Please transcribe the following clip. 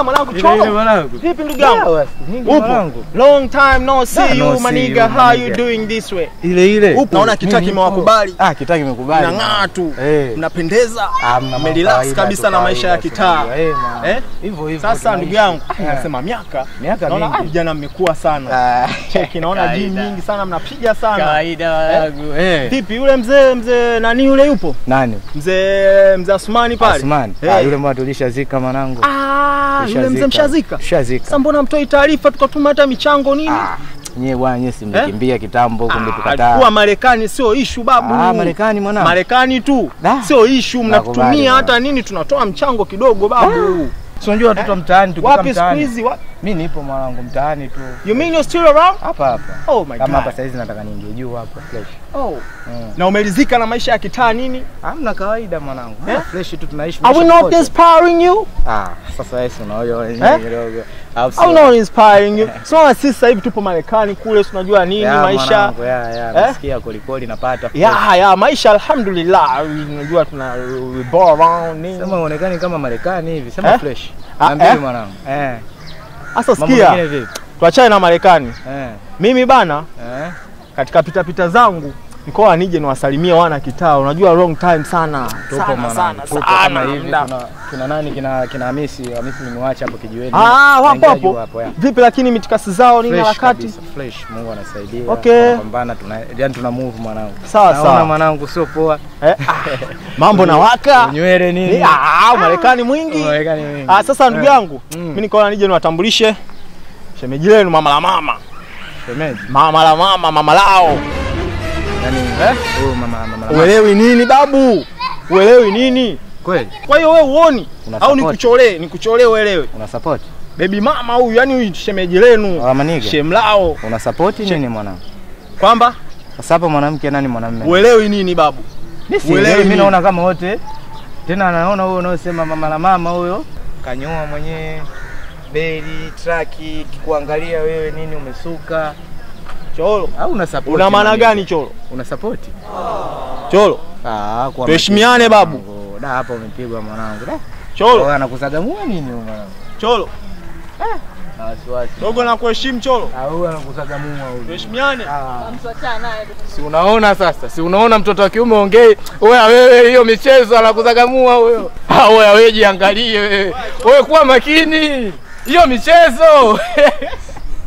mwanangu Cholo. Vipi ndugu yangu? Upo? Long time no see you maniga. How you doing this way? Ile. Naona kitaki kimewakubali. Kitaki kimekubali. Mnang'aa tu. Mnapendeza. Mmerelax kabisa na maisha ya kitaa. Hivyo. Sasa ndugu yangu, nasema miaka naona vijana mmekuwa sana. Cheki naona gym nyingi sana mnapiga sana. Kawaida wangu. Vipi yule mzee nani yule yupo? Nani? Mzee Asmani pale. Asmani. Yule mwa tulishazika mwanangu. Yule mzee mshazika. Sasa mbona mtoi taarifa tukatuma hata michango nini? Nyewe bwana nyesi si mlikimbia kitambo kumbe tukataa. Alikuwa Marekani sio issue babu. Marekani mwanangu. Marekani tu. Sio issue mnakutumia hata nini tunatoa mchango kidogo babu. Unajua watoto mtaani tukika mtaani. Wapi siku hizi? Mimi nipo mwanangu mtaani tu. You mean you're still around? Hapa. Oh my god. Kama hapa saizi nataka niingie juu hapa fresh. Na umelizika na maisha ya kitaa nini? Hamna kawaida mwanangu. Fresh tu tunaishi. Are we not inspiring you? Sasa wewe unaoyo kidogo. I'm not inspiring you. So sisi hivi tupo Marekani kule tunajua nini maisha. Nasikia kolikoli napata. Maisha alhamdulillah. Unajua tuna ball around nini. Sema uonekani kama Marekani hivi. Sema fresh. Niambie mwanangu. Sasa sikia. Tuachane na Marekani. Mimi bana katika pita zangu nikoa nije niwasalimie wana kitaa. Unajua long time sana. Sana. Kama hivi kuna nani kina Hamisi nimewaacha hapo kijiweni. Wapo. Vipi lakini mitikasi zao nini harakati? Fresh Mungu anasaidia. Tunapambana tuna move mwanangu. Sawa mwanangu sio poa. Mambo na waka. Nywele nini? Marekani mwingi. Sasa ndugu yangu, mimi nikaona nije niwatambulishe shemeji lenu mama la mama. Shemeji? Mama la mama, mama lao. Yaani mama. Uelewi nini babu? Uelewi nini? Kweli. Kwa hiyo wewe uoni au nikucholee uelewe? Una support? Baby mama huyu, yani huyu shemeji lenu. Shemlao. Una support nini mwanangu? Kwamba sasa hapa mwanamke nani mwanamume? Uelewi nini babu? Mimi naona kama wote. Tena anaona huyo unaosema mama la mama huyo kanyoa mwenyewe. Beli, traki, kikuangalia wewe nini umesuka. Cholo, au una support? Una maana gani Cholo? Una support? Cholo. Kwa tuheshimiane babu. Hapa umepigwa mwanangu. Cholo, anakusagamua nini huyo mwanangu? Cholo. Na wasiwasi. Dogo na kuheshimu Cholo. Huyo anakusagamua huyo. Tuheshimiane. Mtuachana naye. Si unaona sasa? Si unaona mtoto wa kiume ongei. Wewe hiyo michezo anakusagamua huyo. Wewe jiangalie wewe. Wewe kuwa makini. Hiyo michezo.